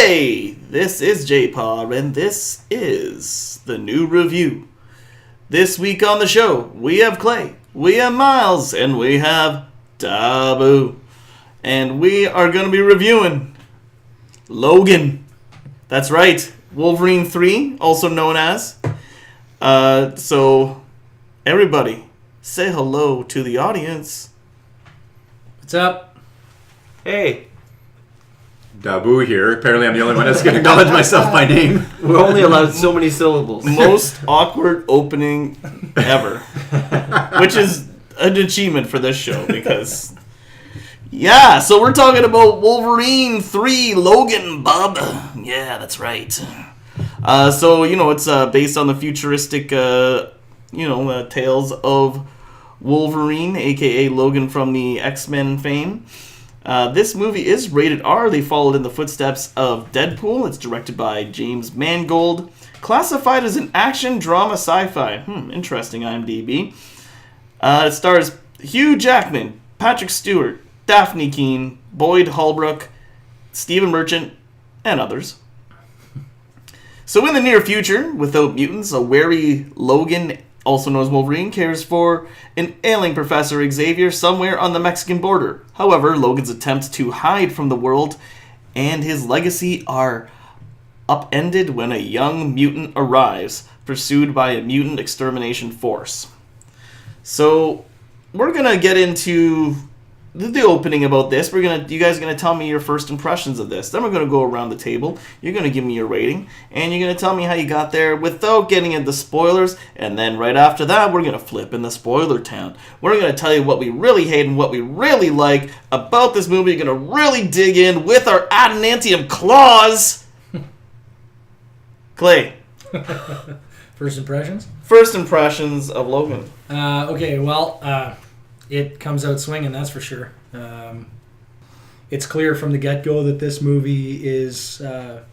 Hey, this is Jpar, and this is the new review. This week on the show, we have Clay, we have Myles, and we have Da Boo. And we are going to be reviewing Logan. That's right, Wolverine 3, also known as. So, everybody, say hello to the audience. What's up? Hey. Da Boo here. Apparently I'm the only one that's going to acknowledge myself by name. We're only allowed so many syllables. Most awkward opening ever. Which is an achievement for this show because... Yeah, so we're talking about Wolverine 3 Logan, bub. Yeah, that's right. So, it's based on the futuristic, tales of Wolverine, a.k.a. Logan from the X-Men fame. This movie is rated R. They followed in the footsteps of Deadpool. It's directed by James Mangold. Classified as an action drama sci-fi. Interesting, IMDb. It stars Hugh Jackman, Patrick Stewart, Daphne Keane, Boyd Holbrook, Stephen Merchant, and others. So in the near future, without mutants, a wary Logan, also known as Wolverine, cares for an ailing Professor Xavier somewhere on the Mexican border. However, Logan's attempts to hide from the world and his legacy are upended when a young mutant arrives, pursued by a mutant extermination force. So, we're going to get into the opening about this. You guys are going to tell me your first impressions of this. Then we're going to go around the table. You're going to give me your rating, and you're going to tell me how you got there without getting into spoilers. And then right after that, we're going to flip in the spoiler town. We're going to tell you what we really hate and what we really like about this movie. You're going to really dig in with our adamantium claws. Clay. First impressions? First impressions of Logan. It comes out swinging, that's for sure. It's clear from the get-go that this movie is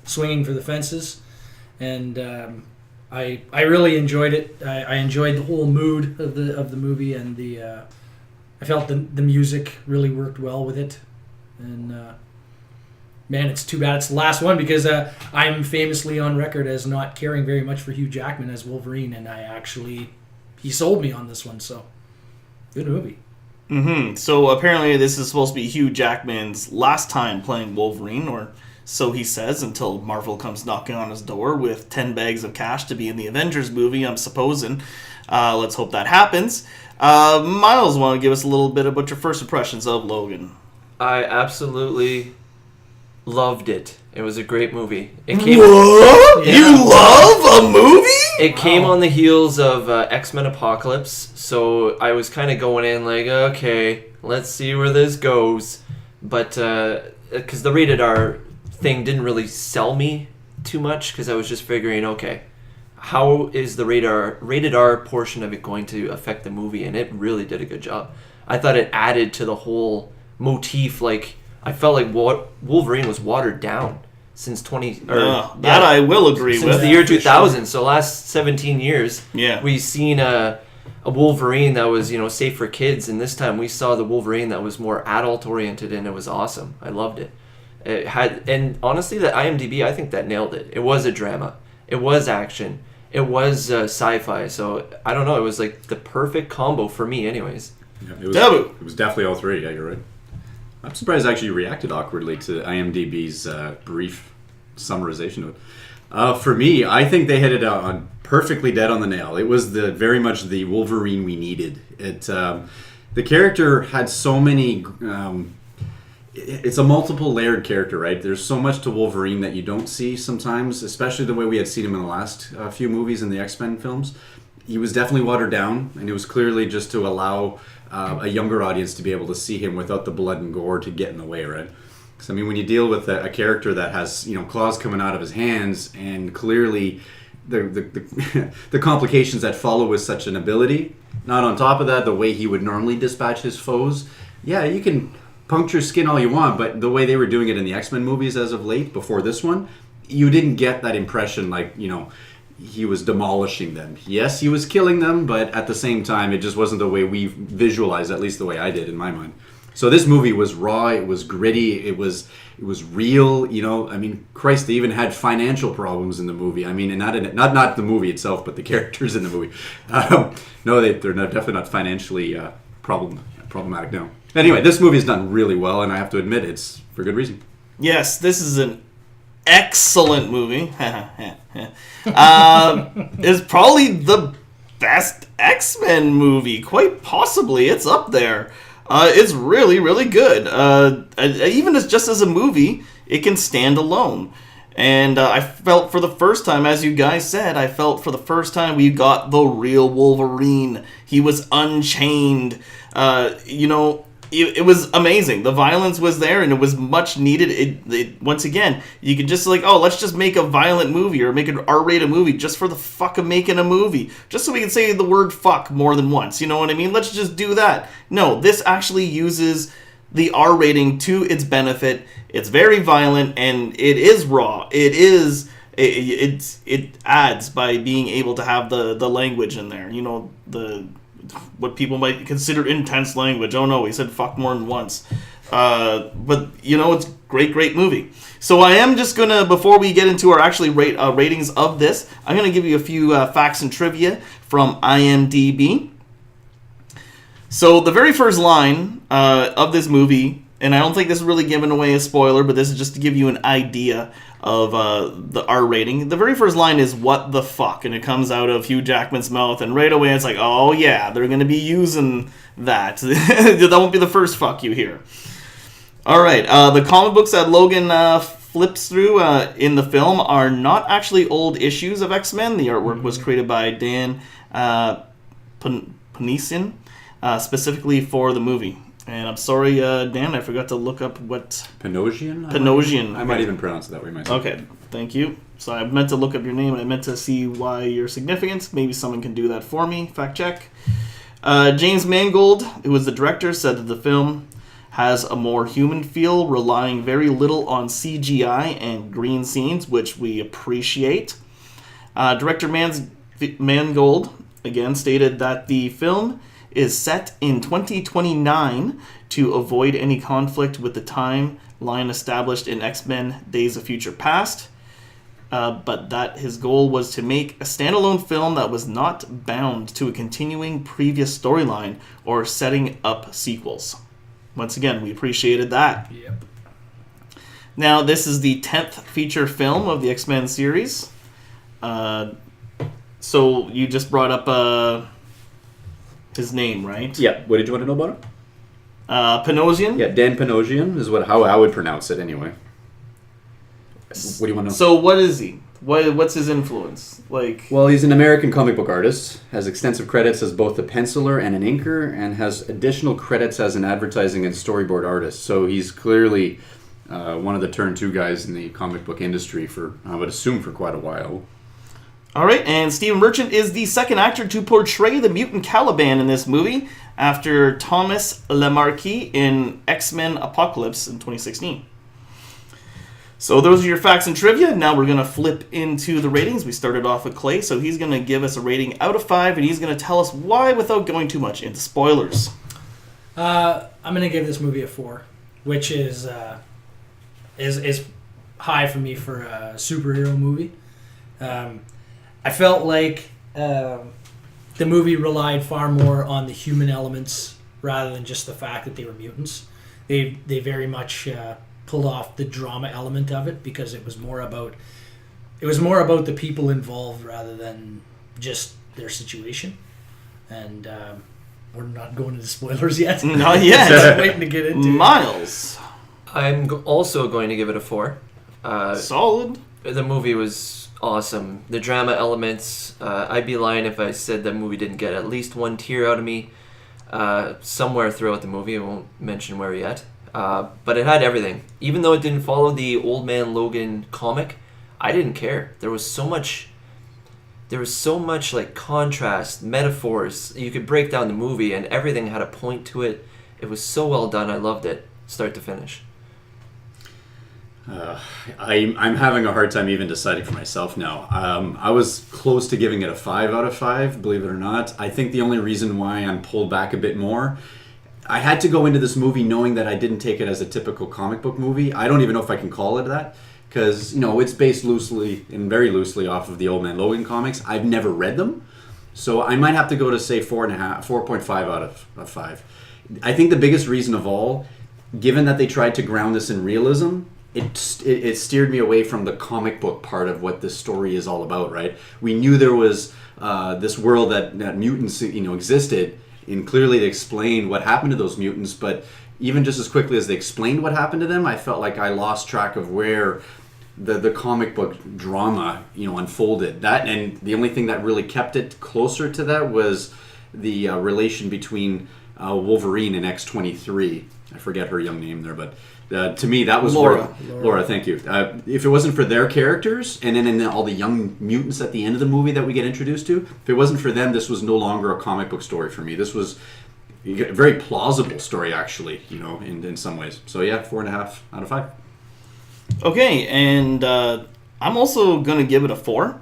swinging for the fences, and I really enjoyed it. I enjoyed the whole mood of the movie, and I felt the music really worked well with it. And man, it's too bad it's the last one because I'm famously on record as not caring very much for Hugh Jackman as Wolverine, and he sold me on this one. So good movie. So apparently this is supposed to be Hugh Jackman's last time playing Wolverine, or so he says, until Marvel comes knocking on his door with 10 bags of cash to be in the Avengers movie, I'm supposing. Let's hope that happens. Myles, want to give us a little bit about your first impressions of Logan? I absolutely loved it. It was a great movie. What? Yeah. You love a movie? It came on the heels of X-Men Apocalypse, so I was kind of going in like, okay, let's see where this goes. But, because the rated R thing didn't really sell me too much, because I was just figuring, okay, how is the rated R portion of it going to affect the movie? And it really did a good job. I thought it added to the whole motif, like, I felt like Wolverine was watered down since I will agree with. Since the year 2000, sure. So last 17 years, yeah, we've seen a Wolverine that was, safe for kids, and this time we saw the Wolverine that was more adult-oriented, and it was awesome. I loved it. And honestly, the IMDb, I think that nailed it. It was a drama. It was action. It was sci-fi. So, I don't know, it was like the perfect combo for me anyways. Yeah, it was definitely all three, yeah, you're right. I'm surprised actually you reacted awkwardly to IMDb's brief summarization of it. For me, I think they hit it on perfectly dead on the nail. It was very much the Wolverine we needed. The character had so many... it's a multiple layered character, right? There's so much to Wolverine that you don't see sometimes, especially the way we had seen him in the last few movies in the X-Men films. He was definitely watered down, and it was clearly just to allow a younger audience to be able to see him without the blood and gore to get in the way, right? Because, when you deal with a character that has, claws coming out of his hands, and clearly the complications that follow with such an ability, not on top of that, the way he would normally dispatch his foes, yeah, you can puncture skin all you want, but the way they were doing it in the X-Men movies as of late, before this one, you didn't get that impression like, he was demolishing them. Yes, he was killing them, but at the same time, it just wasn't the way we visualized, at least the way I did in my mind. So this movie was raw, it was gritty, it was real, you know. I mean, Christ, they even had financial problems in the movie. I mean, and not the movie itself, but the characters in the movie. No, they're definitely not financially problematic, no. Anyway, this movie is done really well, and I have to admit, it's for good reason. Yes, this is an excellent movie. It's probably the best X-Men movie, quite possibly. It's up there. It's really, really good. Even just as a movie, it can stand alone. And I felt for the first time, as you guys said, we got the real Wolverine. He was unchained. It was amazing. The violence was there, and it was much needed. It once again, you could just let's just make a violent movie or make an R-rated movie just for the fuck of making a movie, just so we can say the word fuck more than once. You know what I mean? Let's just do that. No, this actually uses the R rating to its benefit. It's very violent, and it is raw. It adds by being able to have the language in there. You know, what people might consider intense language. Oh no, he said fuck more than once. But it's great movie. So I am just gonna, before we get into our actually ratings of this, I'm gonna give you a few facts and trivia from IMDb. So the very first line of this movie, and I don't think this is really giving away a spoiler, but this is just to give you an idea of the R rating. The very first line is "What the fuck," and it comes out of Hugh Jackman's mouth, and right away it's like, oh yeah, they're going to be using that. That won't be the first fuck you hear. All right, the comic books that Logan flips through in the film are not actually old issues of X-Men. The artwork was created by Dan Panisian, specifically for the movie. And I'm sorry, Dan, I forgot to look up what... Panosian? I might even pronounce it that way myself. Okay, thank you. So I meant to look up your name, and I meant to see why you're significant. Maybe someone can do that for me. Fact check. James Mangold, who was the director, said that the film has a more human feel, relying very little on CGI and green scenes, which we appreciate. Director Mangold, again, stated that the film is set in 2029 to avoid any conflict with the timeline established in X-Men Days of Future Past, but that his goal was to make a standalone film that was not bound to a continuing previous storyline or setting up sequels. Once again, we appreciated that. Yep. Now, this is the 10th feature film of the X-Men series. So you just brought up... his name, right? Yeah. What did you want to know about him? Panosian? Yeah, Dan Panosian is how I would pronounce it anyway. What do you want to know? So what is he? What's his influence? Well, he's an American comic book artist, has extensive credits as both a penciler and an inker, and has additional credits as an advertising and storyboard artist. So he's clearly one of the turn two guys in the comic book industry for, I would assume, for quite a while. All right, and Stephen Merchant is the second actor to portray the mutant Caliban in this movie, after Thomas Lemarquis in X-Men Apocalypse in 2016. So those are your facts and trivia. Now we're going to flip into the ratings. We started off with Clay, so he's going to give us a rating out of 5, and he's going to tell us why without going too much into spoilers. I'm going to give this movie a 4, which is high for me for a superhero movie. I felt like the movie relied far more on the human elements rather than just the fact that they were mutants. They very much pulled off the drama element of it because it was more about the people involved rather than just their situation. And we're not going into spoilers yet. Not yet. Just waiting to get into Myles. I'm also going to give it a 4. Solid. The movie was awesome. The drama elements, I'd be lying if I said that movie didn't get at least one tear out of me somewhere throughout the movie. I won't mention where yet. But it had everything. Even though it didn't follow the Old Man Logan comic, I didn't care. There was so much like contrast, metaphors. You could break down the movie and everything had a point to it. It was so well done. I loved it, start to finish. I'm having a hard time even deciding for myself now. I was close to giving it a 5 out of 5, believe it or not. I think the only reason why I'm pulled back a bit more, I had to go into this movie knowing that I didn't take it as a typical comic book movie. I don't even know if I can call it that, because it's based loosely and very loosely off of the Old Man Logan comics. I've never read them, so I might have to go to say 4.5 out of 5. I think the biggest reason of all, given that they tried to ground this in realism, it steered me away from the comic book part of what this story is all about. Right? We knew there was this world that mutants existed. And clearly they explained what happened to those mutants, but even just as quickly as they explained what happened to them, I felt like I lost track of where the comic book drama unfolded. That, and the only thing that really kept it closer to that was the relation between Wolverine and X-23. I forget her young name there, but to me that was Laura, thank you. If it wasn't for their characters, and then all the young mutants at the end of the movie that we get introduced to, if it wasn't for them, this was no longer a comic book story for me. This was a very plausible story, actually, in some ways. So yeah, 4.5 out of 5. Okay, and I'm also going to give it a 4.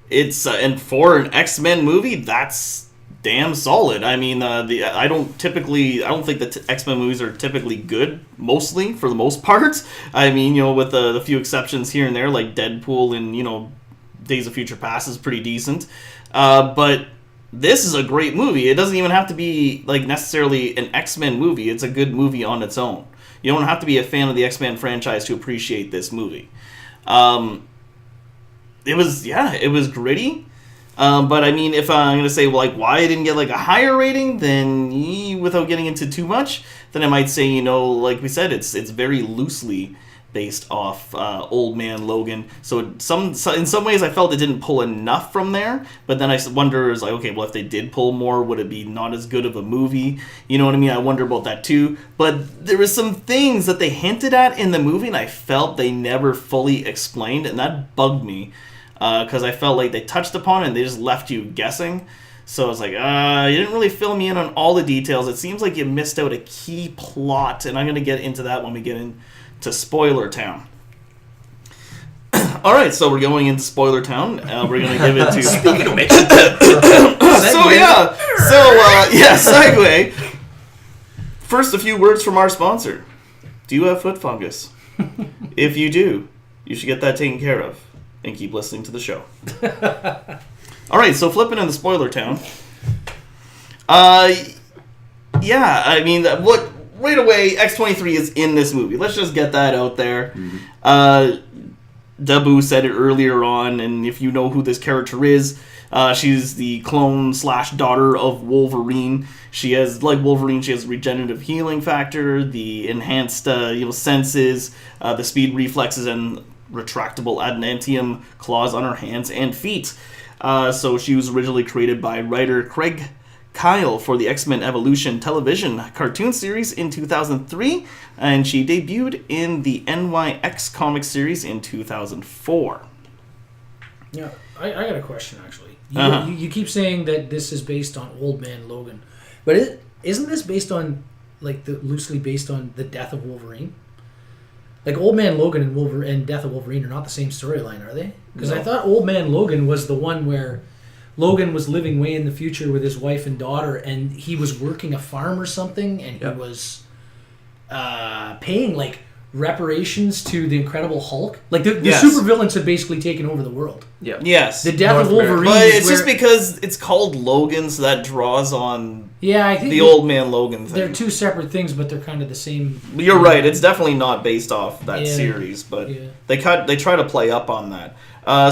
It's and for an X-Men movie, that's damn solid. I mean, I don't think that X-Men movies are typically good, mostly, for the most part. I mean, with the few exceptions here and there, like Deadpool and, Days of Future Past is pretty decent. But this is a great movie. It doesn't even have to be, necessarily an X-Men movie. It's a good movie on its own. You don't have to be a fan of the X-Men franchise to appreciate this movie. It was gritty. But I mean, if I'm going to say, why I didn't get, a higher rating, then without getting into too much, then I might say, like we said, it's very loosely based off Old Man Logan. So in some ways I felt it didn't pull enough from there, but then I wonder, okay, well, if they did pull more, would it be not as good of a movie? You know what I mean? I wonder about that too. But there were some things that they hinted at in the movie, and I felt they never fully explained, and that bugged me. Because I felt like they touched upon it and they just left you guessing. So I was like, you didn't really fill me in on all the details. It seems like you missed out a key plot, and I'm going to get into that when we get into Spoiler Town. All right, so we're going into Spoiler Town. We're going to give it to... Speaking of which... segue. First, a few words from our sponsor. Do you have foot fungus? If you do, you should get that taken care of. And keep listening to the show. All right, so flipping into Spoiler Town. I mean, right away, X-23 is in this movie. Let's just get that out there. Mm-hmm. Da Boo said it earlier on, and if you know who this character is, she's the clone / daughter of Wolverine. She has, like Wolverine, she has regenerative healing factor, the enhanced senses, the speed reflexes, and retractable adamantium claws on her hands and feet. So she was originally created by writer Craig Kyle for the X-Men Evolution television cartoon series in 2003, and she debuted in the NYX comic series in 2004. Yeah, I got a question, actually. You keep saying that this is based on Old Man Logan, but isn't this based on, loosely based on the death of Wolverine? Old Man Logan and Death of Wolverine are not the same storyline, are they? Because no. I thought Old Man Logan was the one where Logan was living way in the future with his wife and daughter, and he was working a farm or something, and he was paying reparations to the Incredible Hulk. The supervillains had basically taken over the world. Yeah. Yes. The Death of Wolverine. But it's just because it's called Logan, so that draws on I think the Old Man Logan thing. They're two separate things, but they're kind of the same. You're right. It's definitely not based off that series, but they try to play up on that.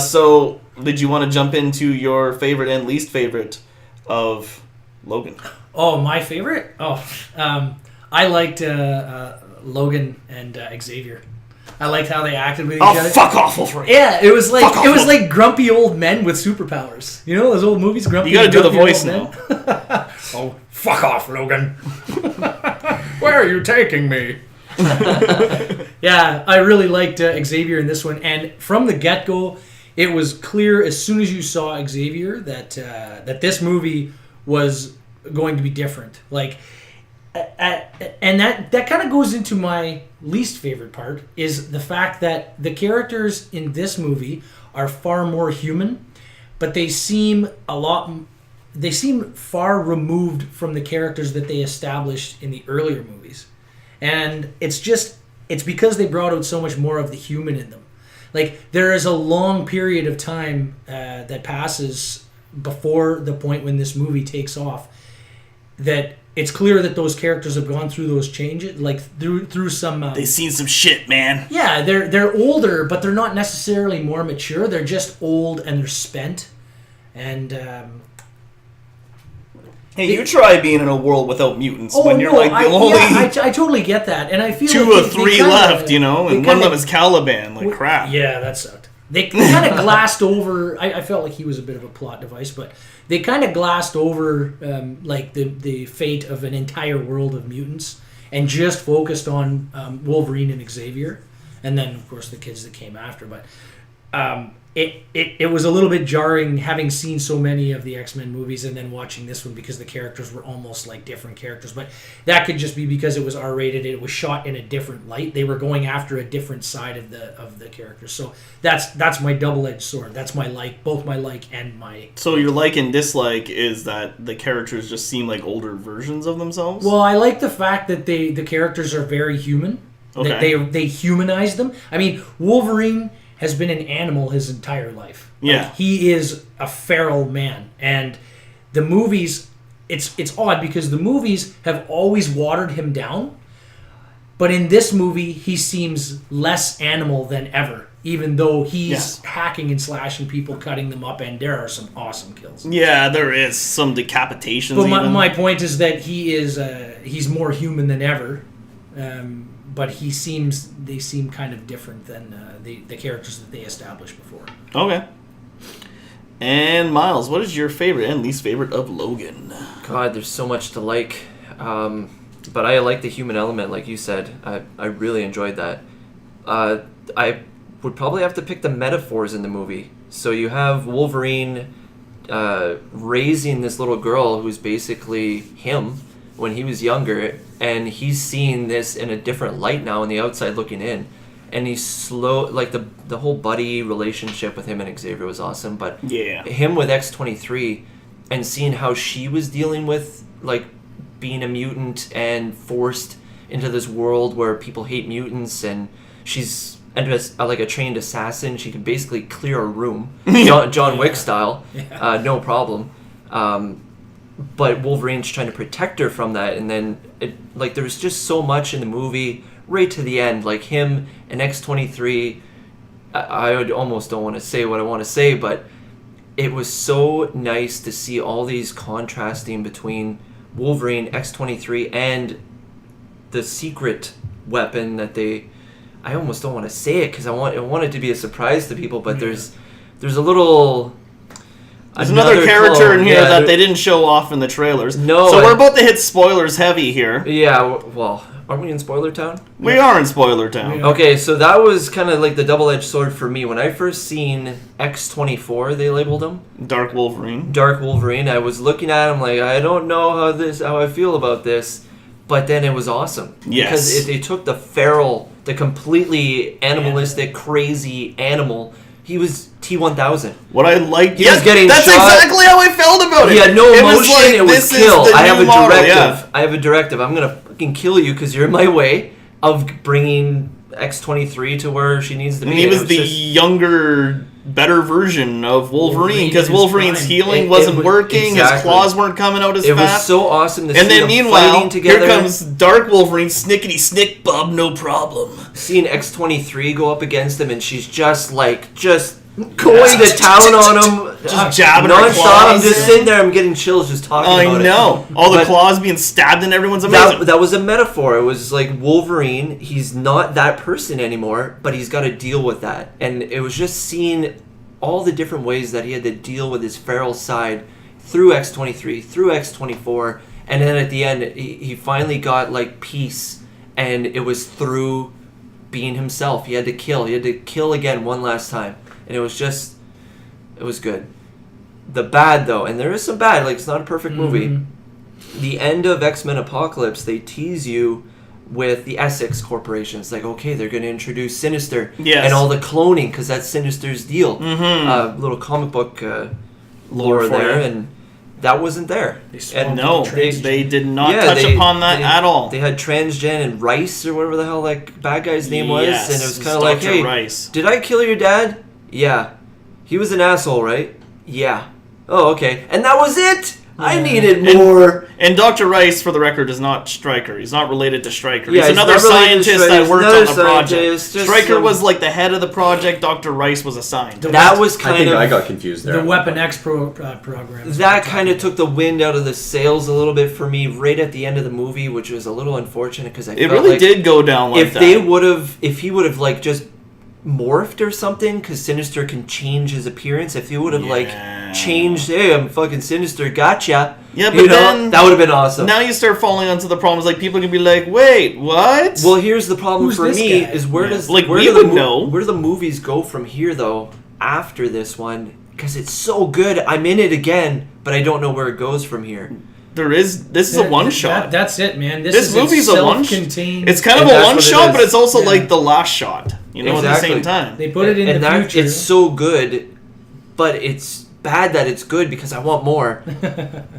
So, did you want to jump into your favorite and least favorite of Logan? Oh, my favorite? I liked Logan and Xavier. I liked how they acted with each other. Oh, fuck off, Wolverine. Yeah, it was like grumpy old men with superpowers. You know those old movies, grumpy. You gotta do the voice now. Oh, fuck off, Logan. Where are you taking me? Yeah, I really liked Xavier in this one, and from the get-go, it was clear as soon as you saw Xavier that this movie was going to be different. And that kind of goes into my least favorite part, is the fact that the characters in this movie are far more human, but they seem they seem far removed from the characters that they established in the earlier movies. And it's because they brought out so much more of the human in them. Like, there is a long period of time that passes before the point when this movie takes off that it's clear that those characters have gone through those changes, like through some... They've seen some shit, man. Yeah, they're older, but they're not necessarily more mature. They're just old and they're spent. And... Hey, you try being in a world without mutants when you're like the only... Yeah, I totally get that. And I feel two like or three left, you know? And one of them is Caliban. Like, crap. Yeah, that sucked. They kind of glassed over... I felt like he was a bit of a plot device, but they kind of glassed over like the fate of an entire world of mutants and just focused on Wolverine and Xavier. And then, of course, the kids that came after. But it was a little bit jarring having seen so many of the X-Men movies and then watching this one because the characters were almost like different characters. But that could just be because it was R-rated. It was shot in a different light. They were going after a different side of the characters. So that's my double-edged sword. That's both my like and my... So your like and dislike is that the characters just seem like older versions of themselves? Well, I like the fact that the characters are very human. Okay. That they humanize them. I mean, Wolverine has been an animal his entire life. Yeah. Like, he is a feral man. And the movies, it's odd because the movies have always watered him down. But in this movie, he seems less animal than ever. Even though he's hacking and slashing people, cutting them up, and there are some awesome kills. Yeah, there is some decapitations. But my point is that he's more human than ever. But they seem kind of different than the characters that they established before. Okay. And Myles, what is your favorite and least favorite of Logan? God, there's so much to like. But I like the human element, like you said. I really enjoyed that. I would probably have to pick the metaphors in the movie. So you have Wolverine raising this little girl who's basically him when he was younger, and he's seeing this in a different light now on the outside looking in. And he's slow, like the whole buddy relationship with him and Xavier was awesome, but him with X-23 and seeing how she was dealing with like being a mutant and forced into this world where people hate mutants, and she's like a trained assassin. She can basically clear a room, John Wick style, no problem. But Wolverine's trying to protect her from that, and then there was just so much in the movie right to the end, like him and X-23. I would almost don't want to say what I want to say, but it was so nice to see all these contrasting between Wolverine, X-23, and the secret weapon that I almost don't want to say it because I want it to be a surprise to people, but there's a little... There's another character in here that they didn't show off in the trailers. No. So we're about to hit spoilers heavy here. Yeah, well, aren't we in Spoiler Town? We are in Spoiler Town. Yeah. Okay, so that was kind of like the double-edged sword for me. When I first seen X-24, they labeled him. Dark Wolverine. Dark Wolverine. I was looking at him like, I don't know how I feel about this. But then it was awesome. Yes. Because they took the feral, the completely animalistic, crazy animal. He was T-1000. What I liked... He was getting that's shot. exactly how I felt about it. He had no emotion. It was kill. I have a directive. Yeah. I have a directive. I'm going to fucking kill you because you're in my way of bringing X-23 to where she needs to be. And he was the younger, better version of Wolverine because Wolverine's healing wasn't working. Exactly. His claws weren't coming out as fast. It was so awesome to see and then them meanwhile, fighting together. Here comes Dark Wolverine, snickety snick, bub, no problem. Seeing X-23 go up against him, and she's just going to town on him, just jabbing her nonstop. claws. I'm just sitting there, I'm getting chills just talking about it. I know. All the claws being stabbed in everyone's amazing. That was a metaphor. It was like Wolverine, he's not that person anymore, but he's got to deal with that. And it was just seeing all the different ways that he had to deal with his feral side through X-23, through X-24, and then at the end, he finally got like peace, and it was through being himself. He had to kill again one last time. And it was good. The bad, though, and there is some bad, like it's not a perfect movie. The end of X-Men Apocalypse, they tease you with the Essex Corporation. It's like, okay, they're going to introduce Sinister and all the cloning, because that's Sinister's deal. Little comic book lore there. And that wasn't there. And No, they did not touch upon that at all. They had transgen and Rice or whatever the hell that bad guy's name was, Yes, and it was it's kind of like, Dr. hey, Rice. did I kill your dad? Yeah. He was an asshole, right? Yeah. Oh, okay. And that was it. I needed more. And Dr. Rice, for the record, is not Stryker. He's not related to Stryker. Yeah, he's another scientist that worked on the project. Stryker was like the head of the project. Dr. Rice was assigned. That was kind of... I got confused there. The Weapon X program. That kind of took the wind out of the sails a little bit for me right at the end of the movie, which was a little unfortunate because I felt really like did go down like that. If he would have like just morphed or something, because Sinister can change his appearance. If he would have like changed, hey, I'm fucking Sinister, gotcha. Yeah, but then that would have been awesome. Now you start falling onto the problems. Like people can be like, "Wait, what?" Well, here's the problem for me: guy? is where do the movies go from here though? After this one, because it's so good, I'm in it again, but I don't know where it goes from here. This is a one shot. That's it, man. This movie's a one shot. It's kind of a one shot, but it's also like the last shot. You know, at the same time. They put it in the future. It's so good, but it's bad that it's good because I want more.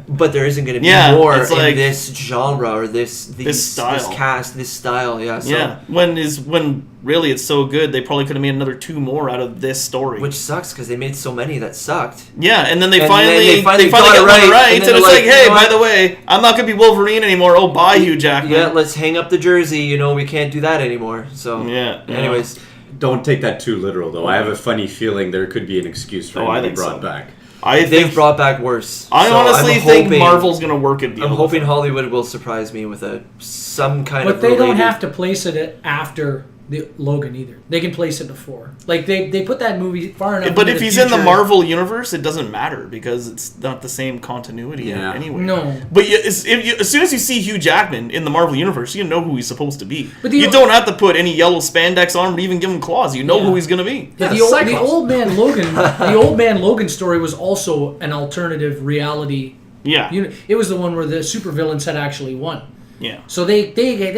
But there isn't going to be more in this genre or this style, this cast, this style. Yeah. So. When really it's so good, they probably could have made another 2 more out of this story. Which sucks because they made so many that sucked. Yeah, and then they finally got it right. And it's like, hey, by the way, I'm not going to be Wolverine anymore. Oh, bye, Hugh Jackman. Yeah, let's hang up the jersey. We can't do that anymore. So yeah. Anyways. Don't take that too literal, though. I have a funny feeling there could be an excuse for him to be brought back. They've brought back worse. I honestly think Marvel's going to work it. I'm hoping Hollywood will surprise me with some kind of. But they don't have to place it after the Logan either. They can place it before. Like they put that movie far enough. But if he's in the Marvel universe, it doesn't matter because it's not the same continuity anyway. No. But as soon as you see Hugh Jackman in the Marvel universe, you know who he's supposed to be. But you don't have to put any yellow spandex on or even give him claws. You know who he's going to be. Yeah, the old man Logan. The old man Logan story was also an alternative reality. Yeah. It was the one where the supervillains had actually won. Yeah. So they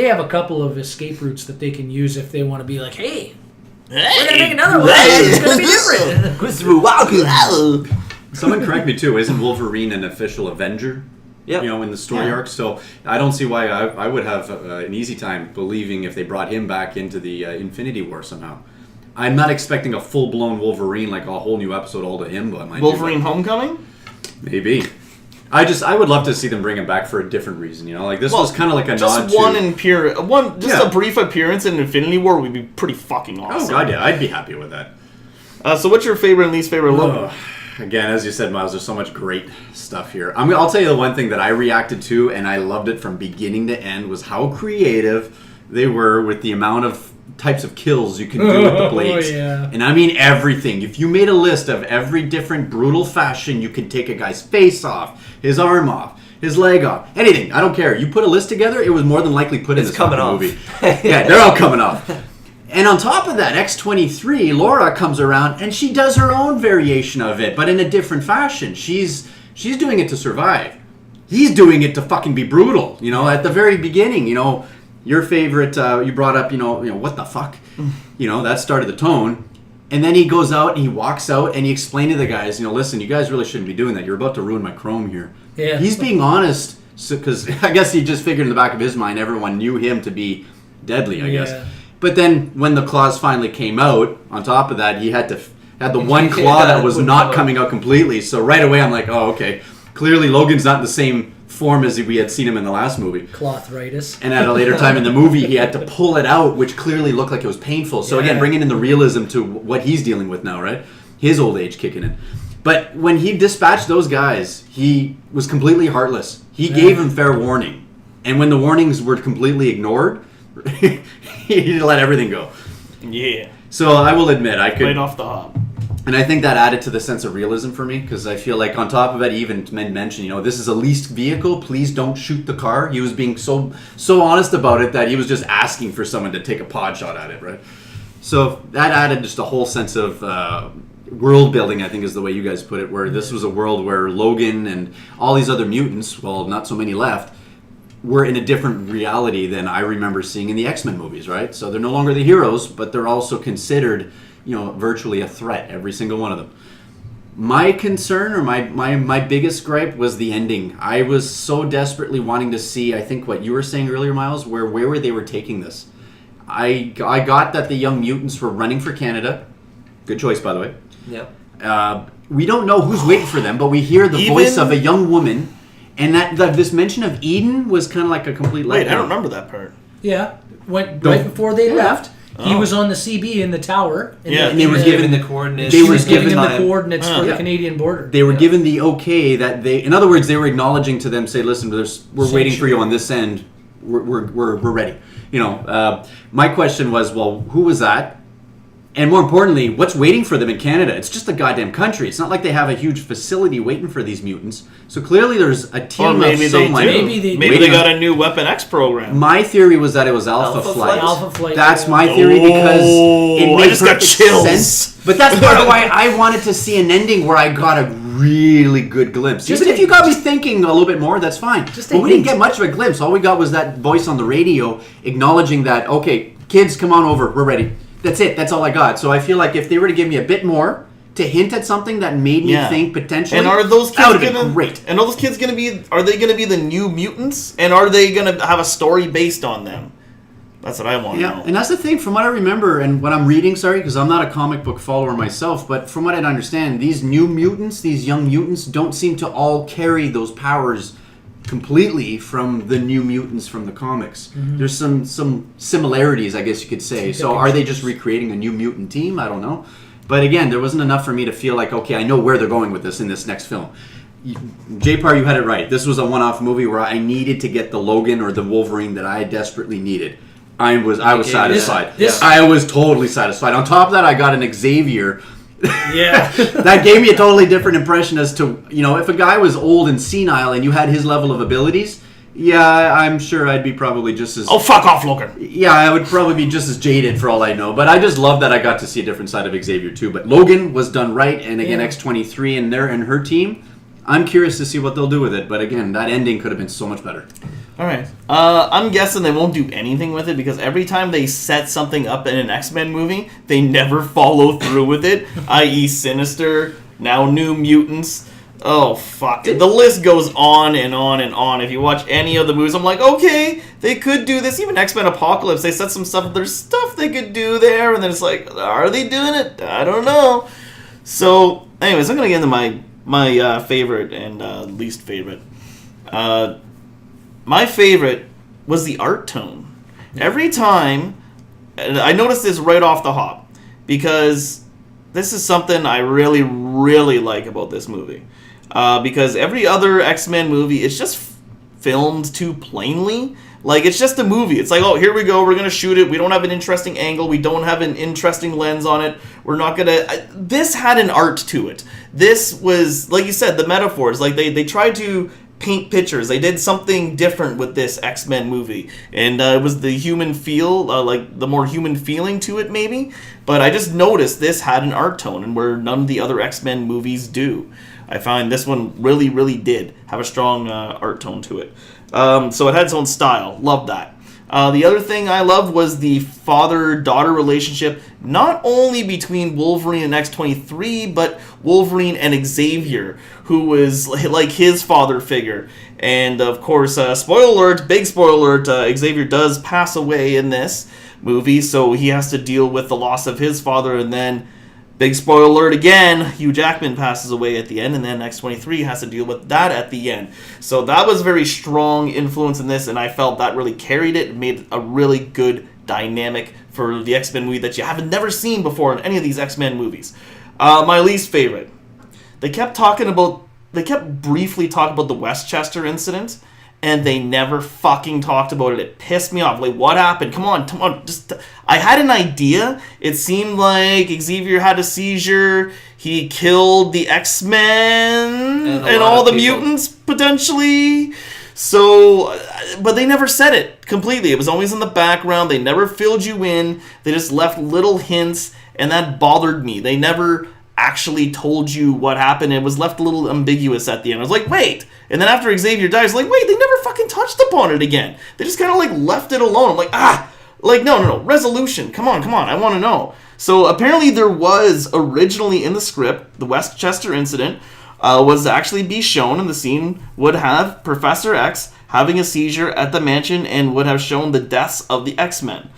have a couple of escape routes that they can use if they want to be like, hey, we're gonna make another one. It's gonna be different. Someone correct me too. Isn't Wolverine an official Avenger? Yeah. In the story arc. So I don't see why I would have an easy time believing if they brought him back into the Infinity War somehow. I'm not expecting a full blown Wolverine, like a whole new episode all to him. But Wolverine Homecoming? Maybe. I would love to see them bring him back for a different reason, Like this was kind of like a nod to a brief appearance in Infinity War would be pretty fucking awesome. Oh god, yeah, I'd be happy with that. So what's your favorite and least favorite Logan? Again, as you said, Myles, there's so much great stuff here. I'll tell you the one thing that I reacted to, and I loved it from beginning to end, was how creative they were with the amount of types of kills you can do with the blades. And I mean everything. If you made a list of every different brutal fashion you can take a guy's face off, his arm off, his leg off, anything, I don't care. You put a list together, it was more than likely put in this movie. Yeah, they're all coming off. And on top of that, X-23, Laura comes around and she does her own variation of it, but in a different fashion. She's doing it to survive. He's doing it to fucking be brutal. At the very beginning, your favorite, you brought up, what the fuck? That started the tone. And then he goes out and he walks out and he explained to the guys, listen, you guys really shouldn't be doing that. You're about to ruin my chrome here. Yeah. He's being honest because I guess he just figured in the back of his mind everyone knew him to be deadly, I guess. But then when the claws finally came out, on top of that, he had the one claw that was not coming out completely. So right away I'm like, oh, okay. Clearly Logan's not in the same form as we had seen him in the last movie. Clothritis. And at a later time in the movie, he had to pull it out, which clearly looked like it was painful. So again, bringing in the realism to what he's dealing with now, right? His old age kicking in. But when he dispatched those guys, he was completely heartless. He gave them fair warning. And when the warnings were completely ignored, he let everything go. Yeah. So I will admit, I could... Right off the hop. And I think that added to the sense of realism for me, because I feel like on top of it, even mentioned, this is a leased vehicle, please don't shoot the car. He was being so honest about it that he was just asking for someone to take a pod shot at it, right? So that added just a whole sense of world building, I think is the way you guys put it, where this was a world where Logan and all these other mutants, well, not so many left, were in a different reality than I remember seeing in the X-Men movies, right? So they're no longer the heroes, but they're also considered... virtually a threat, every single one of them. My concern or my biggest gripe was the ending. I was so desperately wanting to see, I think what you were saying earlier, Myles, where they were taking this. I got that the Young Mutants were running for Canada. Good choice, by the way. Yep. We don't know who's waiting for them, but we hear the voice of a young woman. And that this mention of Eden was kind of like a complete letdown. Wait, I don't remember that part. Yeah, right before they left, he was on the CB in the tower. And they were given the coordinates. He was giving him the coordinates for the Canadian border. They were given the okay that they, in other words, they were acknowledging to them, say, listen, we're waiting for you on this end. We're ready. My question was, well, who was that? And more importantly, what's waiting for them in Canada? It's just a goddamn country. It's not like they have a huge facility waiting for these mutants. So clearly there's a team of someone. Maybe they got a new Weapon X program. My theory was that it was Alpha Flight. Alpha Flight. That's my theory because it made perfect sense. But that's part of why I wanted to see an ending where I got a really good glimpse. Even if you got me thinking a little bit more, that's fine. But we didn't get much of a glimpse. All we got was that voice on the radio acknowledging that, okay, kids, come on over. We're ready. That's it. That's all I got. So I feel like if they were to give me a bit more to hint at something that made me think potentially, and are those kids that would have been great. And are those kids gonna be? Are they gonna be the new mutants? And are they gonna have a story based on them? That's what I want to know. And that's the thing. From what I remember and what I'm reading, because I'm not a comic book follower myself, but from what I understand, these new mutants, these young mutants, don't seem to all carry those powers completely from the New Mutants from the comics. Mm-hmm. There's some similarities, I guess you could say. So are they just recreating a New Mutant team? I don't know. But again, there wasn't enough for me to feel like, okay, I know where they're going with this in this next film. Jpar, you had it right. This was a one-off movie where I needed to get the Logan or the Wolverine that I desperately needed. I was satisfied. I was totally satisfied. On top of that, I got an Xavier. Yeah. That gave me a totally different impression as to, if a guy was old and senile and you had his level of abilities, I'm sure I'd be probably just as... Oh, fuck off, Logan. Yeah, I would probably be just as jaded for all I know. But I just love that I got to see a different side of Xavier too. But Logan was done right, and again, X-23 and her team, I'm curious to see what they'll do with it. But again, that ending could have been so much better. All right. I'm guessing they won't do anything with it because every time they set something up in an X-Men movie, they never follow through with it, i.e. Sinister, now New Mutants. Oh, fuck. The list goes on and on and on. If you watch any of the movies, I'm like, okay, they could do this. Even X-Men Apocalypse, they set some stuff up. There's stuff they could do there, and then it's like, are they doing it? I don't know. So, anyways, I'm going to get into my favorite and least favorite. My favorite was the art tone. Every time, and I noticed this right off the hop, because this is something I really, really like about this movie. Because every other X-Men movie, it's just filmed too plainly. Like, it's just a movie. It's like, oh, here we go, we're going to shoot it. We don't have an interesting angle. We don't have an interesting lens on it. We're not going to... This had an art to it. This was, like you said, the metaphors. Like, they tried to paint pictures. They did something different with this X-Men movie. And it was the human feel, like the more human feeling to it, maybe. But I just noticed this had an art tone, and where none of the other X-Men movies do. I find this one really, really did have a strong art tone to it. So it had its own style. Loved that. The other thing I loved was the father-daughter relationship, not only between Wolverine and X-23, but Wolverine and Xavier, who was like his father figure. And of course, spoiler alert, big spoiler alert, Xavier does pass away in this movie, so he has to deal with the loss of his father, and then big spoiler alert again, Hugh Jackman passes away at the end, and then X-23 has to deal with that at the end. So that was very strong influence in this, and I felt that really carried it and made a really good dynamic for the X-Men movie that you haven't never seen before in any of these X-Men movies. My least favorite. They kept briefly talking about the Westchester incident, and they never fucking talked about it. It pissed me off. Like, what happened? Come on. Just, I had an idea. It seemed like Xavier had a seizure. He killed the X-Men and all the mutants, potentially. So, but they never said it completely. It was always in the background. They never filled you in. They just left little hints, and that bothered me. They never actually told you what happened. It was left a little ambiguous at the end. I was like, wait. And then after Xavier dies, like, wait, they never fucking touched upon it again. They just kind of like left it alone. I'm like, no. Resolution. Come on. I want to know. So apparently there was originally in the script, the Westchester incident was to actually be shown, and the scene would have Professor X having a seizure at the mansion and would have shown the deaths of the X-Men.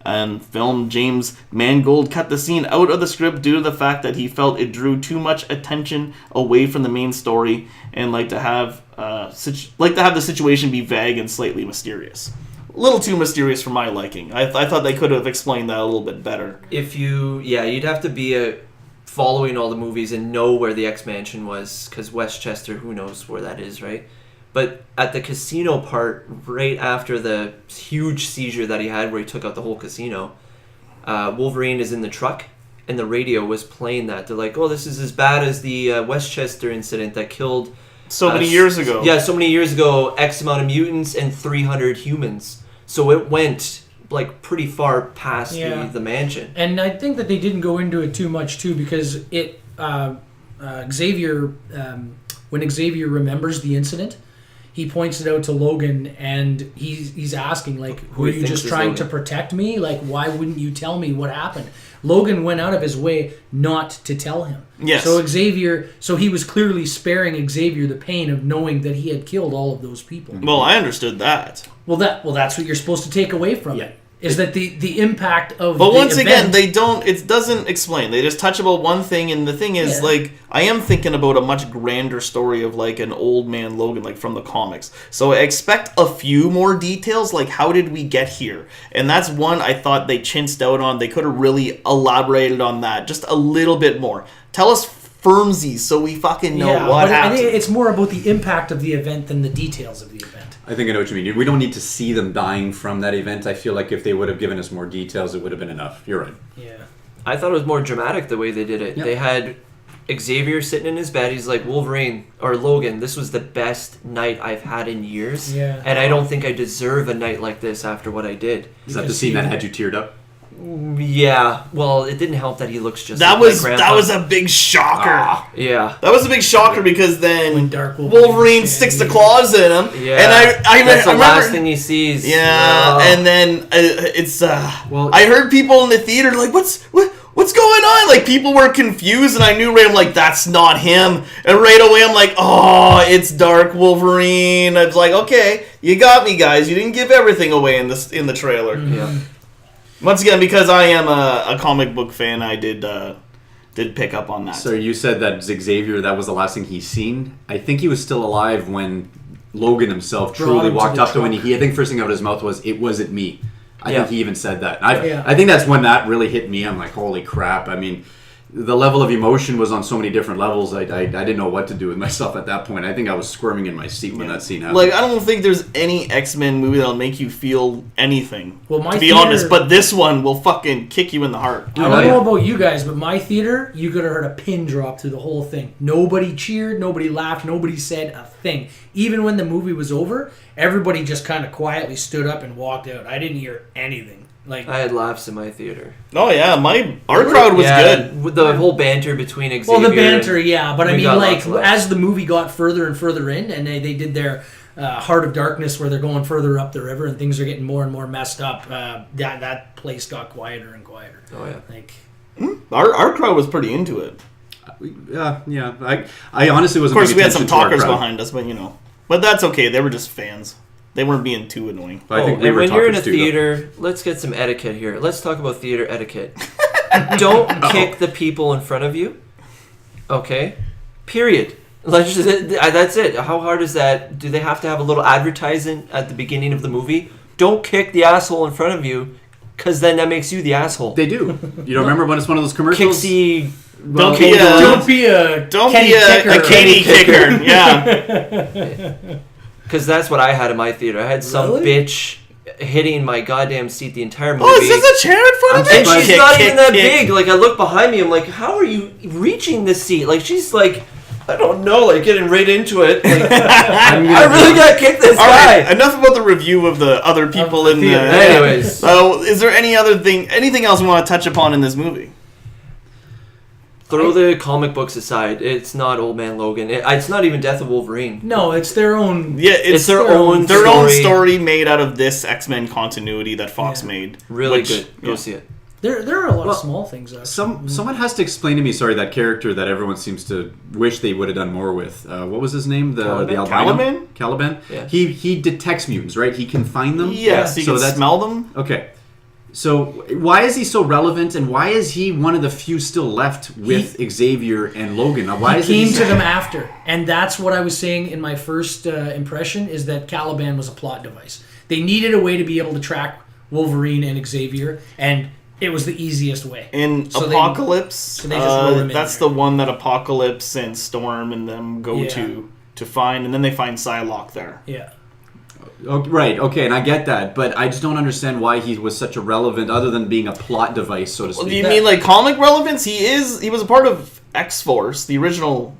And film James Mangold cut the scene out of the script due to the fact that he felt it drew too much attention away from the main story and like to have the situation be vague and slightly mysterious. A little too mysterious for my liking. I thought they could have explained that a little bit better. You'd have to be following all the movies and know where the X-Mansion was, because Westchester, who knows where that is, right? But at the casino part, right after the huge seizure that he had where he took out the whole casino, Wolverine is in the truck, and the radio was playing that. They're like, oh, this is as bad as the Westchester incident that killed... So many years ago. Yeah, so many years ago, X amount of mutants and 300 humans. So it went like pretty far past the mansion. And I think that they didn't go into it too much too, because Xavier, when Xavier remembers the incident, he points it out to Logan, and he's asking, like, were you just trying to protect me? Like, why wouldn't you tell me what happened? Logan went out of his way not to tell him. Yes. So he was clearly sparing Xavier the pain of knowing that he had killed all of those people. Well, I understood that. Well, that's what you're supposed to take away from it. Is that the impact of But the once event. again, it doesn't explain. They just touch about one thing, and the thing is, like, I am thinking about a much grander story of, like, an old man Logan, like, from the comics. So I expect a few more details, like, how did we get here? And that's one I thought they chinced out on. They could have really elaborated on that just a little bit more. Tell us firmsies so we fucking know what happened. I think it's more about the impact of the event than the details of the event. I think I know what you mean. We don't need to see them dying from that event. I feel like if they would have given us more details, it would have been enough. You're right. Yeah. I thought it was more dramatic the way they did it. Yep. They had Xavier sitting in his bed. He's like, Wolverine, or Logan, this was the best night I've had in years. Yeah. And I don't think I deserve a night like this after what I did. Is that the scene that had you teared up? Yeah. Well, it didn't help that he looks just that like my grandpa. That was a big shocker. Yeah. That was a big shocker because then when Dark Wolverine sticks the claws in him. Yeah. And that's the last thing he sees. Yeah. And then I heard people in the theater like, what's going on? Like, people were confused, and I knew right, I'm like, that's not him. And right away I'm like, oh, it's Dark Wolverine. I was like, okay, you got me, guys. You didn't give everything away in the trailer. Mm-hmm. Yeah. Once again, because I am a comic book fan, I did pick up on that. So you said that Xavier, that was the last thing he's seen. I think he was still alive when Logan himself truly walked up to him, and I think first thing out of his mouth was, "It wasn't me." I think he even said that. I think that's when that really hit me. I'm like, holy crap. I mean, the level of emotion was on so many different levels. I didn't know what to do with myself at that point. I think I was squirming in my seat when that scene happened. Like, I don't think there's any X-Men movie that'll make you feel anything, to be honest. But this one will fucking kick you in the heart. I don't know about you guys, but my theater, you could have heard a pin drop through the whole thing. Nobody cheered, nobody laughed, nobody said a thing. Even when the movie was over, everybody just kind of quietly stood up and walked out. I didn't hear anything. Like, I had laughs in my theater. Oh yeah, our crowd was good. With the whole banter between Xavier. Well, the banter, yeah, but I mean, like, as the movie got further and further in, and they did their Heart of Darkness, where they're going further up the river, and things are getting more and more messed up. That place got quieter and quieter. Oh yeah, like our crowd was pretty into it. Yeah. I honestly wasn't. Of course, we had some talkers behind us, but that's okay. They were just fans. They weren't being too annoying. I think and when you're in a theater, let's get some etiquette here. Let's talk about theater etiquette. Don't kick the people in front of you. Okay? Period. That's it. How hard is that? Do they have to have a little advertisement at the beginning of the movie? Don't kick the asshole in front of you, because then that makes you the asshole. They do. You don't remember when it's one of those commercials? Kicksy... Don't be a Katie kicker. Yeah. Because that's what I had in my theater. I had some bitch hitting my goddamn seat the entire movie. Oh, is this a chair in front of me? And she's not even that big. Like, I look behind me, I'm like, how are you reaching this seat? Like, she's like, I don't know, like, getting right into it. Like, I really gotta kick this guy. Right, enough about the review of the other people in the... Anyways. So, is there anything else we want to touch upon in this movie? Throw the comic books aside. It's not Old Man Logan. It's not even Death of Wolverine. No, it's their own... Yeah, it's their own story made out of this X-Men continuity that Fox made. Really good. Go see it. There are a lot of small things. Someone has to explain to me, that character that everyone seems to wish they would have done more with. What was his name? The albino? Caliban? Yeah. He detects mutants, right? He can find them? Yes, he can smell them. Okay. So why is he so relevant, and why is he one of the few still left with Xavier and Logan? Why he came to them after, and that's what I was saying in my first impression, is that Caliban was a plot device. They needed a way to be able to track Wolverine and Xavier, and it was the easiest way. In Apocalypse, that's the one that Apocalypse and Storm and them go to find, and then they find Psylocke there. Yeah. Right, okay, and I get that, but I just don't understand why he was such a relevant, other than being a plot device, so to speak. Do you mean like comic relevance? He was a part of X-Force, the original,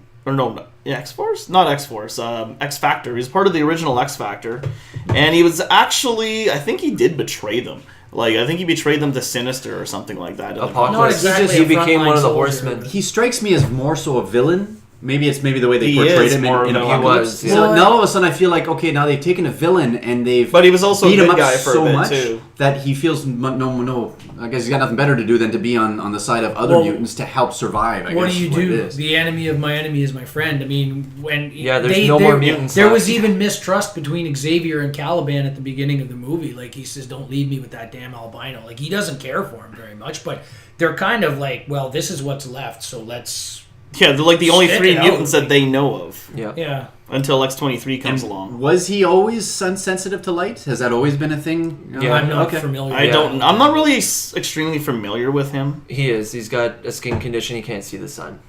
X-Force? Not X-Force, X-Factor. He was part of the original X-Factor, and he was actually, I think he did betray them. Like, I think he betrayed them to Sinister or something like that. Apocalypse. Not exactly he became one of the Horsemen. He strikes me as more so a villain. Maybe the way they portrayed him in Apocalypse. Yeah. So now all of a sudden I feel like, okay, now they've taken a villain and they've but he was also beat a him good up guy for so a bit much too. That he feels no. I guess he's got nothing better to do than to be on the side of other mutants to help survive. What do you do? The enemy of my enemy is my friend. I mean, when there's no more mutants. There was even mistrust between Xavier and Caliban at the beginning of the movie. Like, he says, "Don't leave me with that damn albino." Like, he doesn't care for him very much, but they're kind of like, well, this is what's left, so let's. Yeah, they're like the only 3 mutants that they know of. Yeah. Until X-23 comes along. Was he always sensitive to light? Has that always been a thing? Yeah, I'm not familiar. I'm not really extremely familiar with him. He is. He's got a skin condition. He can't see the sun.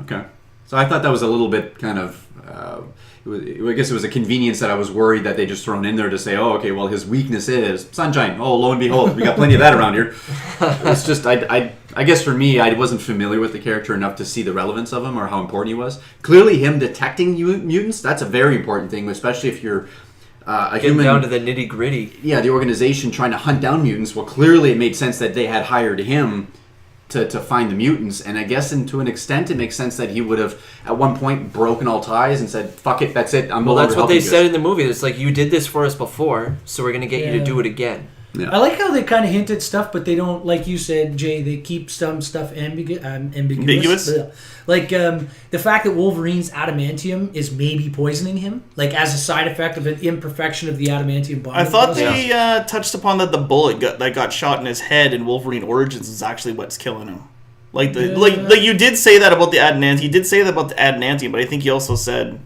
Okay. So I thought that was a little bit kind of. I guess it was a convenience that I was worried that they just thrown in there to say, oh, okay, well, his weakness is sunshine. Oh, lo and behold, we got plenty of that around here. It's just, I guess for me, I wasn't familiar with the character enough to see the relevance of him or how important he was. Clearly, him detecting mutants, that's a very important thing, especially if you're a human. Down to the nitty gritty. Yeah, the organization trying to hunt down mutants. Well, clearly it made sense that they had hired him to find the mutants, and I guess to an extent it makes sense that he would have at one point broken all ties and said, fuck it, that's it, I'm no longer that's what they helping said in the movie. It's like, you did this for us before, so we're going to get you to do it again. Yeah. I like how they kind of hint at stuff, but they don't, like you said, Jay, they keep some stuff ambiguous. Like the fact that Wolverine's adamantium is maybe poisoning him, like as a side effect of an imperfection of the adamantium bonding. I thought they touched upon that the bullet that got shot in his head in Wolverine Origins is actually what's killing him. Like you did say that about the adamantium. You did say that about the adamantium, but I think you also said.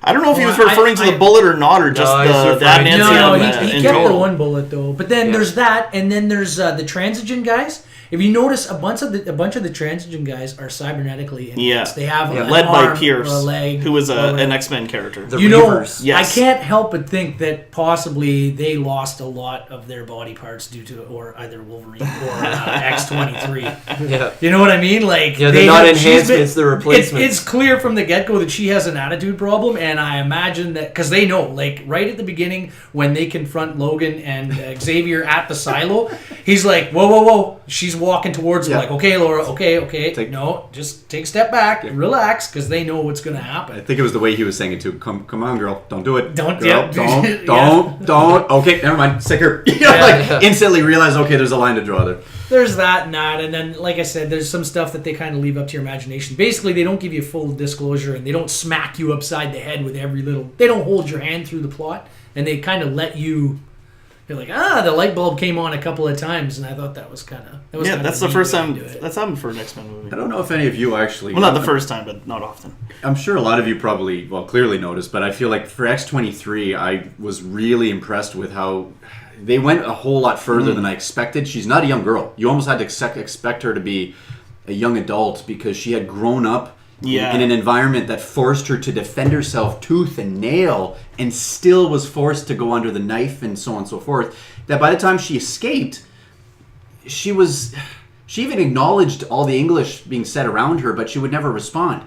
I don't know if he was referring to the bullet or not, or just the adamantium. No, he kept the one bullet though. But then there's that, and then there's the transigen guys. If you notice, a bunch of the transigen guys are cybernetically enhanced. They have an led arm by Pierce, or a leg, who was an X-Men character. The Reavers. Yes. I can't help but think that possibly they lost a lot of their body parts due to either Wolverine or X-23. Yeah, you know what I mean? Like, they're not enhancements; they're replacements. It's clear from the get-go that she has an attitude problem, and I imagine that because they know, like right at the beginning when they confront Logan and Xavier at the silo, he's like, "Whoa! She's walking towards him like, okay, Laura, okay. No, just take a step back and relax, because they know what's going to happen." I think it was the way he was saying it too. Come on, girl, don't do it. Don't. Okay, never mind. Sick her. Instantly realize, okay, there's a line to draw there. There's that and that, and then, like I said, there's some stuff that they kind of leave up to your imagination. Basically, they don't give you full disclosure, and they don't smack you upside the head with every little. They don't hold your hand through the plot, and they kind of let you. You're like, the light bulb came on a couple of times, and I thought that was kind of... that's the first time that's happened for an X-Men movie. I don't know if any of you actually... Well, not the first time, but not often. I'm sure a lot of you probably, clearly noticed, but I feel like for X-23, I was really impressed with how they went a whole lot further than I expected. She's not a young girl. You almost had to expect her to be a young adult, because she had grown up in an environment that forced her to defend herself tooth and nail, and still was forced to go under the knife and so on and so forth, that by the time she escaped, she even acknowledged all the English being said around her, but she would never respond.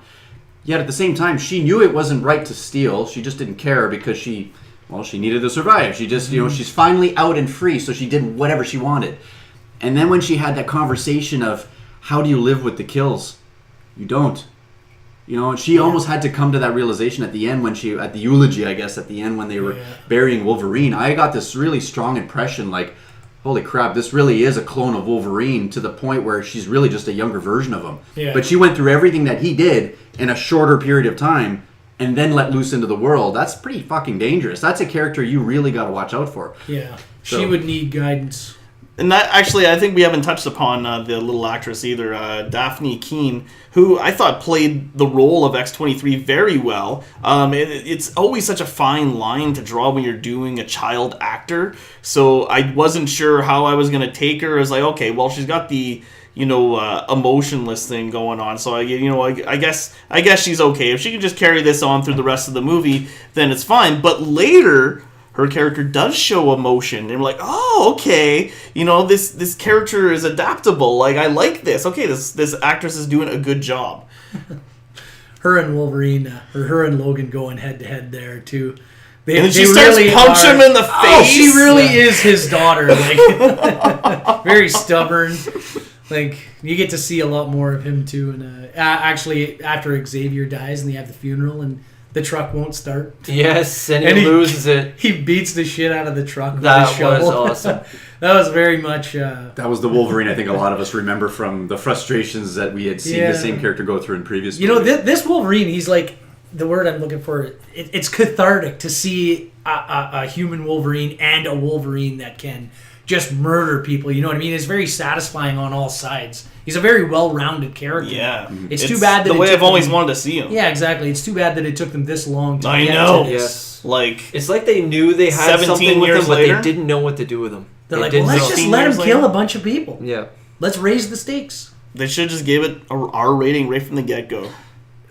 Yet at the same time, she knew it wasn't right to steal. She just didn't care, because she needed to survive. She just, she's finally out and free, so she did whatever she wanted. And then when she had that conversation of, how do you live with the kills? You don't. She almost had to come to that realization at the end at the eulogy, I guess, at the end when they were burying Wolverine. I got this really strong impression, like, holy crap, this really is a clone of Wolverine, to the point where she's really just a younger version of him. Yeah. But she went through everything that he did in a shorter period of time and then let loose into the world. That's pretty fucking dangerous. That's a character you really got to watch out for. Yeah. So- She would need guidance. And that actually, I think we haven't touched upon the little actress either, Daphne Keane, who I thought played the role of X-23 very well. It's always such a fine line to draw when you're doing a child actor. So I wasn't sure how I was going to take her. I was like, okay, well, she's got the emotionless thing going on. So I guess she's okay. If she can just carry this on through the rest of the movie, then it's fine. But later, her character does show emotion, and we're like, oh, okay, this character is adaptable. Like, I like this. Okay, this actress is doing a good job. Her and Wolverine, or her and Logan going head to head there too. And then she starts punch him in the face. Oh, she really is his daughter. Like, very stubborn. Like, you get to see a lot more of him too. And actually, after Xavier dies and they have the funeral and the truck won't start. Yes, and he loses it. He beats the shit out of the truck with That his shovel. was awesome. That was very much... That was the Wolverine I think a lot of us remember from the frustrations that we had seen the same character go through in previous movies. This Wolverine, he's like... The word I'm looking for, it's cathartic to see a human Wolverine and a Wolverine that can just murder people. You know what I mean? It's very satisfying on all sides. He's a very well-rounded character. Yeah. It's too bad that the way I've always wanted to see him. Yeah, exactly. It's too bad that it took them this long to I get know. to this. Yes. Like, it's like they knew they had 17 something with years him, but later? they didn't know what to do with him. They're They like, didn't well, let's know. just let him 16 kill years a bunch of people. Yeah. Let's raise the stakes. they should have just gave it a R rating right from the get-go.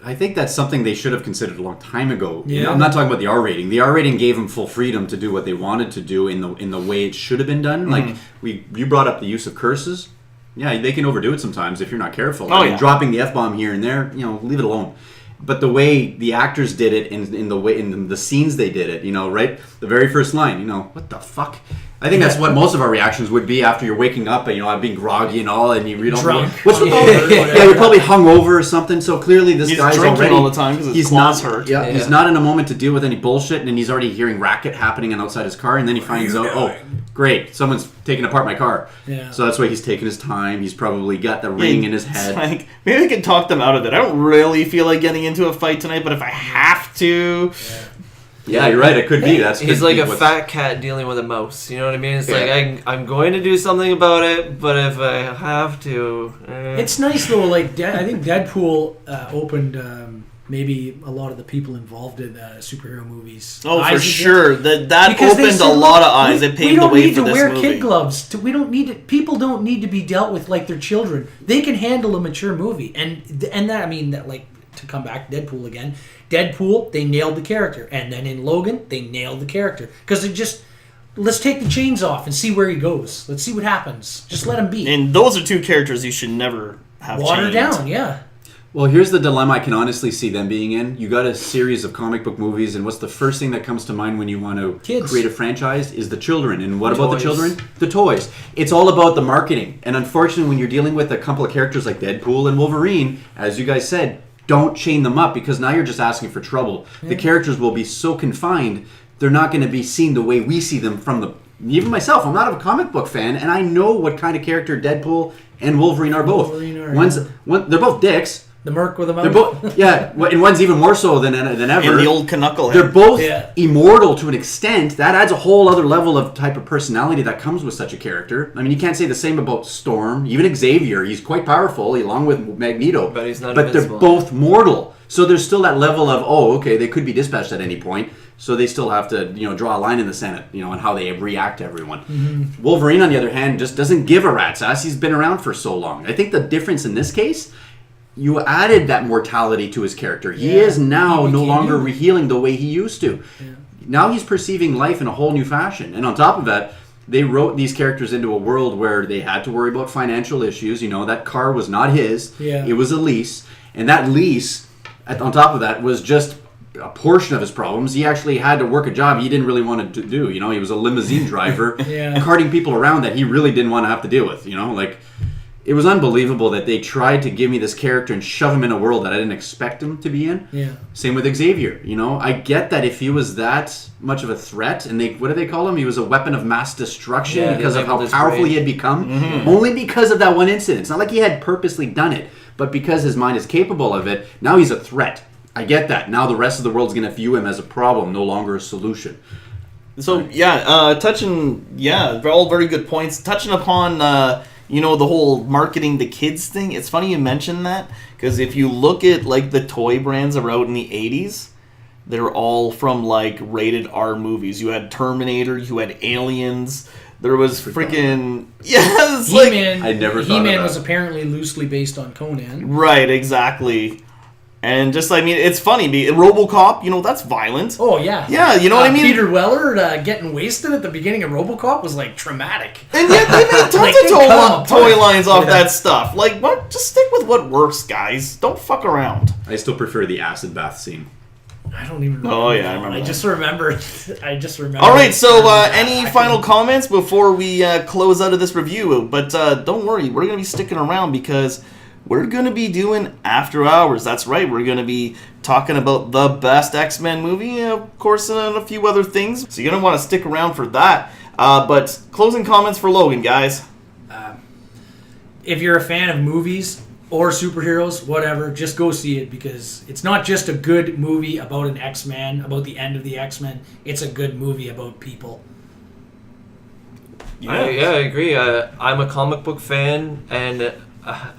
I think that's something they should have considered a long time ago. Yeah. I'm not talking about the R rating. The R rating gave them full freedom to do what they wanted to do in the way it should have been done. Like you brought up the use of curses. Yeah, they can overdo it sometimes if you're not careful. Oh, yeah. Dropping the F-bomb here and there, leave it alone. But the way the actors did it, in the scenes they did it, right? The very first line, what the fuck? I think that's what most of our reactions would be after you're waking up and I'm being groggy and all, and you don't Drunk. What's with yeah, you're probably hungover or something. So clearly this He's guy's drinking already all the time because his claws hurt. Yeah, he's not in a moment to deal with any bullshit, and he's already hearing racket happening outside his car, and then he finds out, oh, great, someone's taking apart my car. Yeah. So that's why he's taking his time. He's probably got the ring in his It's head. like, maybe I can talk them out of it. I don't really feel like getting into a fight tonight, but if I have to... Yeah, you're right. It could be. He's like a fat cat dealing with a mouse. You know what I mean? It's like I'm going to do something about it, but if I have to, It's nice though. Like I think Deadpool opened maybe a lot of the people involved in superhero movies. Oh, eyes for again. sure. That Because they opened said, a lot of "Look, eyes. It we paved the don't way need for to this wear movie. kid gloves. We don't need it. People don't need to be dealt with like they're children. They can handle a mature movie, and that, I mean, that, like, to come back to Deadpool again. Deadpool, they nailed the character, and then in Logan, they nailed the character because they just, let's take the chains off and see where he goes. Let's see what happens. Just let him be. And those are two characters you should never have Water chained. down, yeah. Well, here's the dilemma I can honestly see them being in. You got a series of comic book movies, and what's the first thing that comes to mind when you want to Kids. create a franchise is the children. And what about the Toys. children? The toys. It's all about the marketing. And unfortunately, when you're dealing with a couple of characters like Deadpool and Wolverine, as you guys said, don't chain them up because now you're just asking for trouble. Yeah. The characters will be so confined, they're not going to be seen the way we see them from the... Even myself, I'm not a comic book fan, and I know what kind of character Deadpool and Wolverine are both. They're both dicks. The Merc with a mouth. They're both, yeah, and one's even more so than ever. And the old knucklehead. They're both immortal to an extent. That adds a whole other level of type of personality that comes with such a character. I mean, you can't say the same about Storm. Even Xavier, he's quite powerful, along with Magneto. But he's not But invincible. they're both mortal. So there's still that level of, they could be dispatched at any point. So they still have to, draw a line in the Senate, on how they react to everyone. Mm-hmm. Wolverine, on the other hand, just doesn't give a rat's ass. He's been around for so long. I think the difference in this case, you added that mortality to his character. He is now no longer healing the way he used to. Yeah. Now he's perceiving life in a whole new fashion. And on top of that, they wrote these characters into a world where they had to worry about financial issues. That car was not his. Yeah. It was a lease. And that lease, on top of that, was just a portion of his problems. He actually had to work a job he didn't really want to do. He was a limousine driver, carting people around that he really didn't want to have to deal with. it was unbelievable that they tried to give me this character and shove him in a world that I didn't expect him to be in. Yeah. Same with Xavier. You know, I get that if he was that much of a threat, and what do they call him? He was a weapon of mass destruction because of how powerful he had become. Only because of that one incident. It's not like he had purposely done it, but because his mind is capable of it, now he's a threat. I get that. Now the rest of the world's going to view him as a problem, no longer a solution. So, they're all very good points. Touching upon, the whole marketing the kids thing, it's funny you mentioned that, because if you look at, like, the toy brands that were out in the 80s, they're all from, like, rated R movies. You had Terminator, you had Aliens, there was freaking... Yeah, it's He-Man, I never thought He-Man of that. was apparently loosely based on Conan. Right, exactly. And just, I mean, it's funny. RoboCop, that's violent. Oh, yeah. Yeah, you know what I mean? Peter Weller getting wasted at the beginning of RoboCop was, like, traumatic. And yet they made tons Like, of they come toy apart. lines off that stuff. Like, what? Just stick with what works, guys. Don't fuck around. I still prefer the acid bath scene. I don't even remember. Oh, yeah, I remember I that. just remember. All right, so any final comments before we close out of this review? But don't worry, we're going to be sticking around because we're going to be doing After Hours. That's right, we're going to be talking about the best X-Men movie, of course, and a few other things. So you're going to want to stick around for that. But closing comments for Logan, guys. If you're a fan of movies or superheroes, whatever, just go see it because it's not just a good movie about an X-Men, about the end of the X-Men. It's a good movie about people. I agree. I'm a comic book fan, and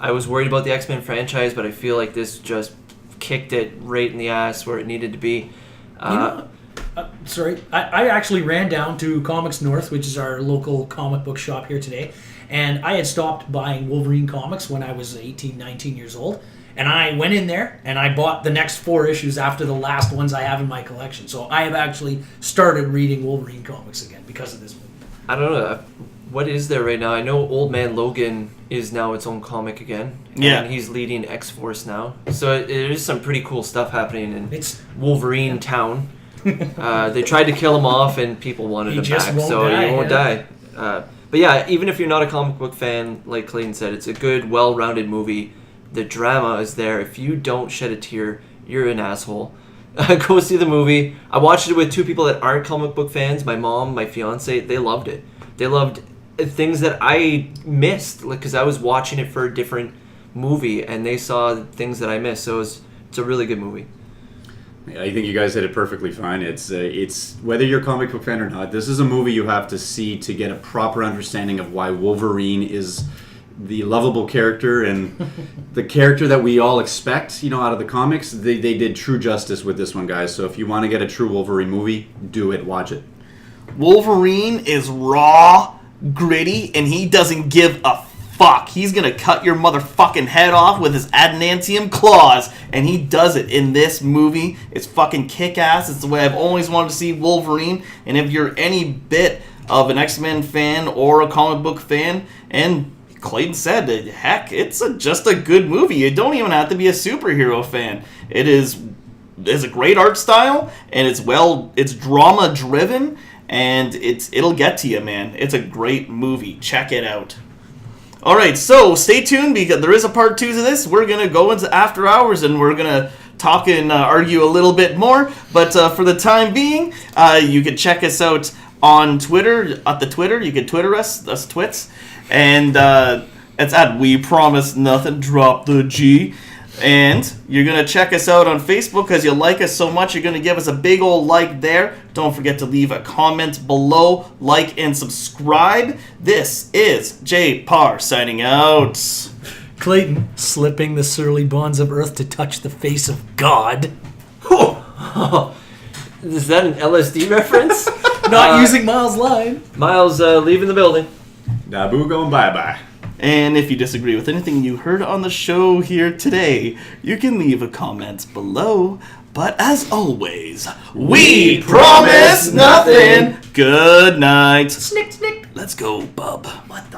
I was worried about the X-Men franchise, but I feel like this just kicked it right in the ass where it needed to be. Sorry, I actually ran down to Comics North, which is our local comic book shop here today, and I had stopped buying Wolverine comics when I was 18, 19 years old, and I went in there and I bought the next 4 issues after the last ones I have in my collection. So I have actually started reading Wolverine comics again because of this movie. I don't know. What is there right now? I know Old Man Logan is now its own comic again. Yeah. And he's leading X-Force now. So there is some pretty cool stuff happening in It's Wolverine Town. They tried to kill him off and people wanted him just back. won't So die, he won't die. But yeah, even if you're not a comic book fan, like Clayton said, it's a good, well-rounded movie. The drama is there. If you don't shed a tear, you're an asshole. Go see the movie. I watched it with 2 people that aren't comic book fans. My mom, my fiance, they loved it. They loved things that I missed, because I was watching it for a different movie, and they saw things that I missed. So it's a really good movie. I think you guys did it perfectly fine. It's whether you're a comic book fan or not, this is a movie you have to see to get a proper understanding of why Wolverine is the lovable character and the character that we all expect, out of the comics. They did true justice with this one, guys. So if you want to get a true Wolverine movie, do it. Watch it. Wolverine is raw, gritty, and he doesn't give a fuck. He's gonna cut your motherfucking head off with his adamantium claws, and he does it in this movie. It's fucking kick-ass. It's the way I've always wanted to see Wolverine, and if you're any bit of an X-Men fan or a comic book fan, and Clayton said that, heck, it's just a good movie. You don't even have to be a superhero fan. It's a great art style, and it's drama driven, and it'll get to you, man. It's a great movie. Check it out. All right, so stay tuned because there is a part 2 to this. We're gonna go into After Hours, and we're gonna talk and argue a little bit more. But for the time being, you can check us out on Twitter at the Twitter. You can Twitter us twits. And it's at We Promise Nothing, drop the G. And you're going to check us out on Facebook because you like us so much. You're going to give us a big old like there. Don't forget to leave a comment below, like, and subscribe. This is Jpar signing out. Clayton slipping the surly bonds of earth to touch the face of God. Is that an LSD reference? Not using Myles' line. Myles leaving the building. Da Boo going bye-bye. And if you disagree with anything you heard on the show here today, you can leave a comment below. But as always, we promise nothing. Good night. Snick, snick. Let's go, bub. What the?